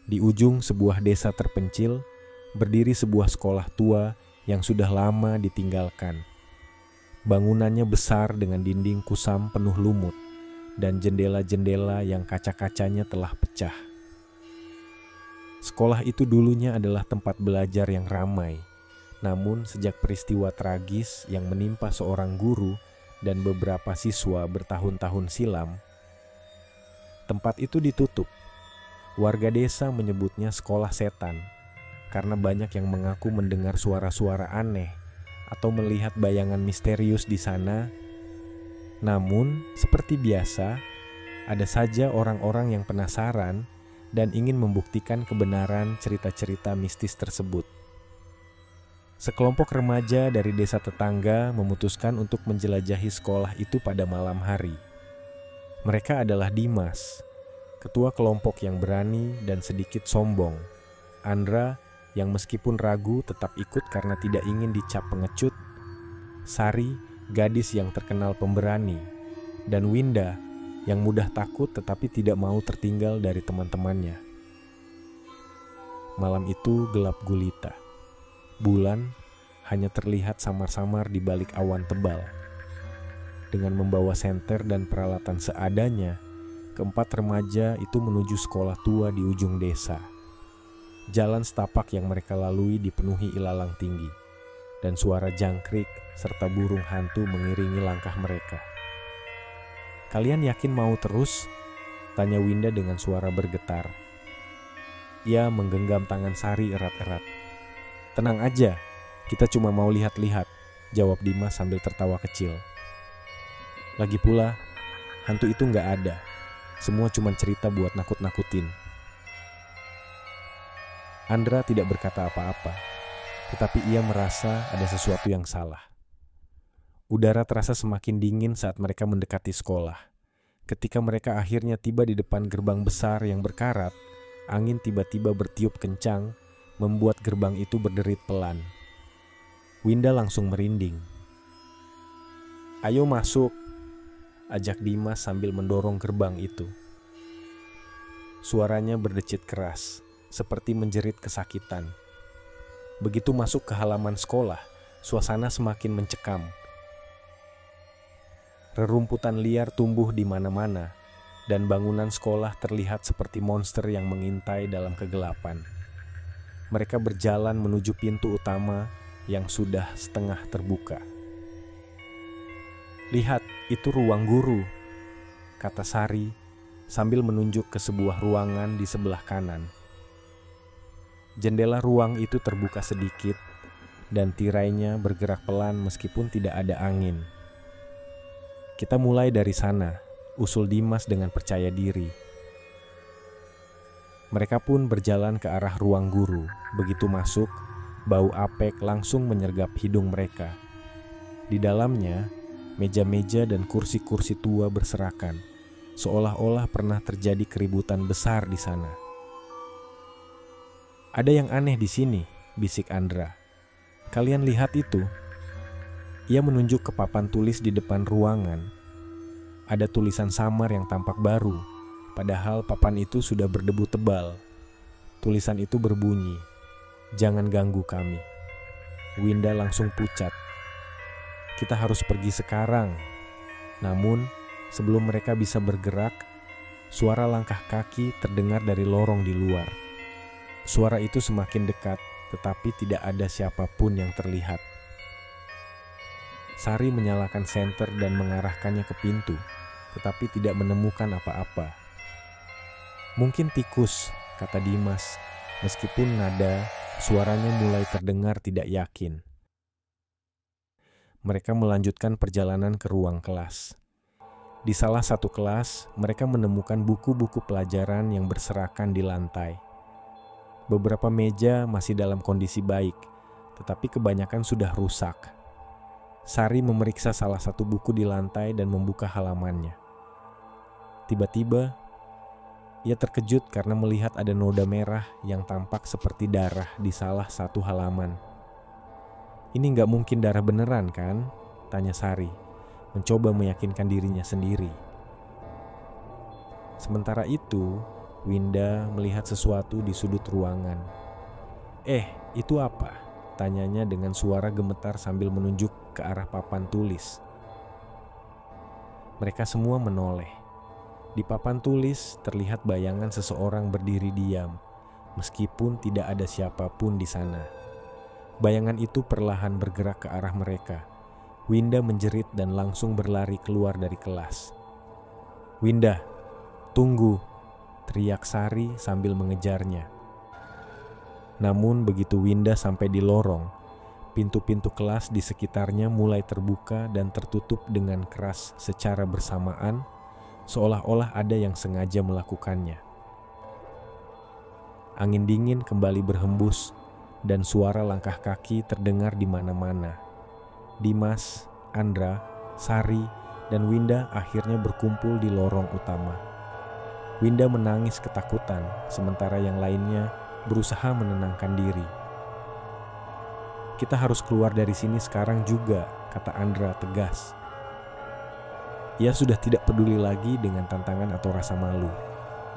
Di ujung sebuah desa terpencil, berdiri sebuah sekolah tua yang sudah lama ditinggalkan. Bangunannya besar dengan dinding kusam penuh lumut dan jendela-jendela yang kaca-kacanya telah pecah. Sekolah itu dulunya adalah tempat belajar yang ramai, namun sejak peristiwa tragis yang menimpa seorang guru dan beberapa siswa bertahun-tahun silam, tempat itu ditutup. Warga desa menyebutnya sekolah setan karena banyak yang mengaku mendengar suara-suara aneh atau melihat bayangan misterius di sana. Namun, seperti biasa, ada saja orang-orang yang penasaran dan ingin membuktikan kebenaran cerita-cerita mistis tersebut. Sekelompok remaja dari desa tetangga memutuskan untuk menjelajahi sekolah itu pada malam hari. Mereka adalah Dimas, ketua kelompok yang berani dan sedikit sombong, Andra yang meskipun ragu tetap ikut karena tidak ingin dicap pengecut, Sari, gadis yang terkenal pemberani, dan Winda yang mudah takut tetapi tidak mau tertinggal dari teman-temannya. Malam itu gelap gulita. Bulan hanya terlihat samar-samar di balik awan tebal. Dengan membawa senter dan peralatan seadanya, keempat remaja itu menuju sekolah tua di ujung desa. Jalan setapak yang mereka lalui dipenuhi ilalang tinggi, dan suara jangkrik serta burung hantu mengiringi langkah mereka. "Kalian yakin mau terus?" tanya Winda dengan suara bergetar. Ia menggenggam tangan Sari erat-erat. "Tenang aja, kita cuma mau lihat-lihat," jawab Dimas sambil tertawa kecil. "Lagi pula, hantu itu nggak ada. Semua cuma cerita buat nakut-nakutin." Andra tidak berkata apa-apa, tetapi ia merasa ada sesuatu yang salah. Udara terasa semakin dingin saat mereka mendekati sekolah. Ketika mereka akhirnya tiba di depan gerbang besar yang berkarat, angin tiba-tiba bertiup kencang, membuat gerbang itu berderit pelan. Winda langsung merinding. "Ayo masuk," ajak Dimas sambil mendorong gerbang itu. Suaranya berdecit keras, seperti menjerit kesakitan. Begitu masuk ke halaman sekolah, suasana semakin mencekam. Rerumputan liar tumbuh di mana-mana, dan bangunan sekolah terlihat seperti monster yang mengintai dalam kegelapan. Mereka berjalan menuju pintu utama yang sudah setengah terbuka. "Lihat, itu ruang guru," kata Sari sambil menunjuk ke sebuah ruangan di sebelah kanan. Jendela ruang itu terbuka sedikit dan tirainya bergerak pelan meskipun tidak ada angin. "Kita mulai dari sana," usul Dimas dengan percaya diri. Mereka pun berjalan ke arah ruang guru. Begitu masuk, bau apek langsung menyergap hidung mereka. Di dalamnya, meja-meja dan kursi-kursi tua berserakan, seolah-olah pernah terjadi keributan besar di sana. "Ada yang aneh di sini," bisik Andra. "Kalian lihat itu?" Ia menunjuk ke papan tulis di depan ruangan. Ada tulisan samar yang tampak baru, padahal papan itu sudah berdebu tebal. Tulisan itu berbunyi, "Jangan ganggu kami." Winda langsung pucat. "Kita harus pergi sekarang." Namun, sebelum mereka bisa bergerak, suara langkah kaki terdengar dari lorong di luar. Suara itu semakin dekat, tetapi tidak ada siapapun yang terlihat. Sari menyalakan senter dan mengarahkannya ke pintu, tetapi tidak menemukan apa-apa. "Mungkin tikus," kata Dimas, meskipun nada suaranya mulai terdengar tidak yakin. Mereka melanjutkan perjalanan ke ruang kelas. Di salah satu kelas, mereka menemukan buku-buku pelajaran yang berserakan di lantai. Beberapa meja masih dalam kondisi baik, tetapi kebanyakan sudah rusak. Sari memeriksa salah satu buku di lantai dan membuka halamannya. Tiba-tiba, ia terkejut karena melihat ada noda merah yang tampak seperti darah di salah satu halaman. "Ini nggak mungkin darah beneran kan?" tanya Sari, mencoba meyakinkan dirinya sendiri. Sementara itu, Winda melihat sesuatu di sudut ruangan. Itu apa?" tanyanya dengan suara gemetar sambil menunjuk ke arah papan tulis. Mereka semua menoleh. Di papan tulis terlihat bayangan seseorang berdiri diam, meskipun tidak ada siapapun di sana. Bayangan itu perlahan bergerak ke arah mereka. Winda menjerit dan langsung berlari keluar dari kelas. "Winda, tunggu!" teriak Sari sambil mengejarnya. Namun begitu Winda sampai di lorong, pintu-pintu kelas di sekitarnya mulai terbuka dan tertutup dengan keras secara bersamaan, seolah-olah ada yang sengaja melakukannya. Angin dingin kembali berhembus dan suara langkah kaki terdengar di mana-mana. Dimas, Andra, Sari, dan Winda akhirnya berkumpul di lorong utama. Winda menangis ketakutan, sementara yang lainnya berusaha menenangkan diri. "Kita harus keluar dari sini sekarang juga," kata Andra tegas. Ia sudah tidak peduli lagi dengan tantangan atau rasa malu.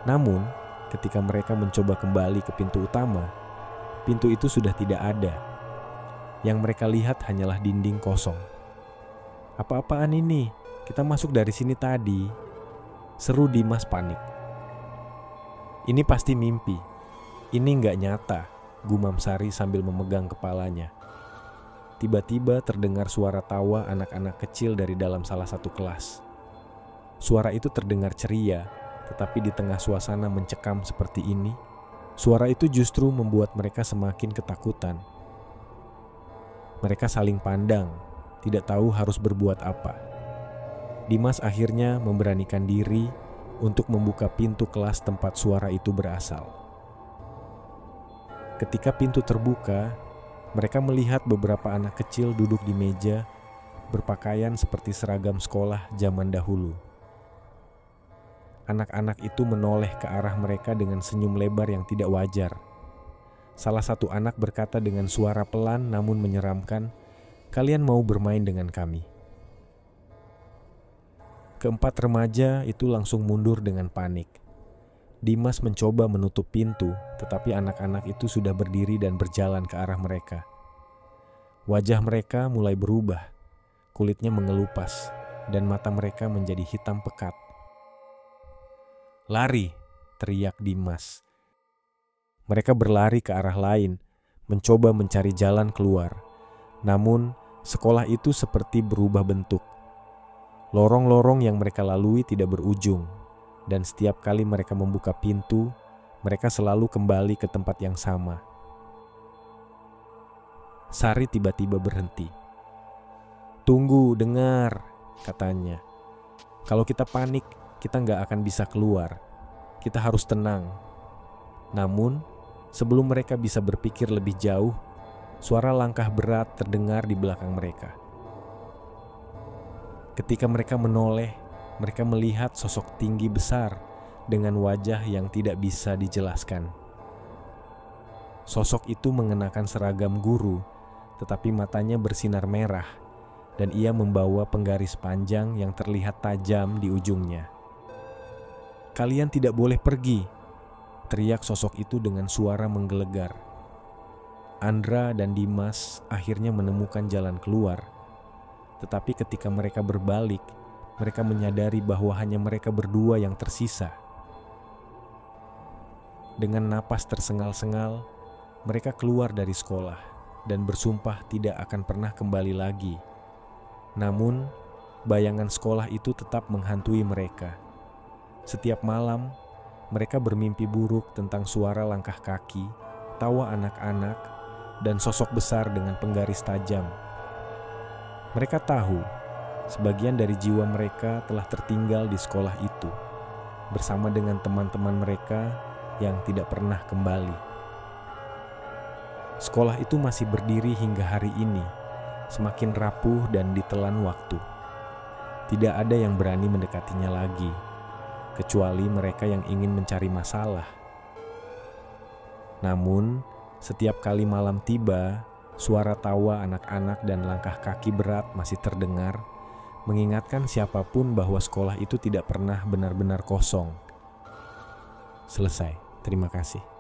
Namun, ketika mereka mencoba kembali ke pintu utama, pintu itu sudah tidak ada. Yang mereka lihat hanyalah dinding kosong. "Apa-apaan ini? Kita masuk dari sini tadi," seru Dimas panik. "Ini pasti mimpi. Ini nggak nyata," gumam Sari sambil memegang kepalanya. Tiba-tiba terdengar suara tawa anak-anak kecil dari dalam salah satu kelas. Suara itu terdengar ceria, tetapi di tengah suasana mencekam seperti ini, suara itu justru membuat mereka semakin ketakutan. Mereka saling pandang, tidak tahu harus berbuat apa. Dimas akhirnya memberanikan diri untuk membuka pintu kelas tempat suara itu berasal. Ketika pintu terbuka, mereka melihat beberapa anak kecil duduk di meja, berpakaian seperti seragam sekolah zaman dahulu. Anak-anak itu menoleh ke arah mereka dengan senyum lebar yang tidak wajar. Salah satu anak berkata dengan suara pelan namun menyeramkan, "Kalian mau bermain dengan kami?" Keempat remaja itu langsung mundur dengan panik. Dimas mencoba menutup pintu, tetapi anak-anak itu sudah berdiri dan berjalan ke arah mereka. Wajah mereka mulai berubah, kulitnya mengelupas, dan mata mereka menjadi hitam pekat. "Lari!" teriak Dimas. Mereka berlari ke arah lain, mencoba mencari jalan keluar. Namun, sekolah itu seperti berubah bentuk. Lorong-lorong yang mereka lalui tidak berujung, dan setiap kali mereka membuka pintu, mereka selalu kembali ke tempat yang sama. Sari tiba-tiba berhenti. "Tunggu, dengar," katanya. "Kalau kita panik, kita nggak akan bisa keluar. Kita harus tenang." Namun, sebelum mereka bisa berpikir lebih jauh, suara langkah berat terdengar di belakang mereka. Ketika mereka menoleh, mereka melihat sosok tinggi besar dengan wajah yang tidak bisa dijelaskan. Sosok itu mengenakan seragam guru, tetapi matanya bersinar merah, dan ia membawa penggaris panjang yang terlihat tajam di ujungnya. "Kalian tidak boleh pergi," teriak sosok itu dengan suara menggelegar. Andra dan Dimas akhirnya menemukan jalan keluar. Tetapi ketika mereka berbalik, mereka menyadari bahwa hanya mereka berdua yang tersisa. Dengan napas tersengal-sengal, mereka keluar dari sekolah dan bersumpah tidak akan pernah kembali lagi. Namun, bayangan sekolah itu tetap menghantui mereka. Setiap malam, mereka bermimpi buruk tentang suara langkah kaki, tawa anak-anak, dan sosok besar dengan penggaris tajam. Mereka tahu, sebagian dari jiwa mereka telah tertinggal di sekolah itu, bersama dengan teman-teman mereka yang tidak pernah kembali. Sekolah itu masih berdiri hingga hari ini, semakin rapuh dan ditelan waktu. Tidak ada yang berani mendekatinya lagi, kecuali mereka yang ingin mencari masalah. Namun, setiap kali malam tiba, suara tawa anak-anak dan langkah kaki berat masih terdengar, mengingatkan siapapun bahwa sekolah itu tidak pernah benar-benar kosong. Selesai. Terima kasih.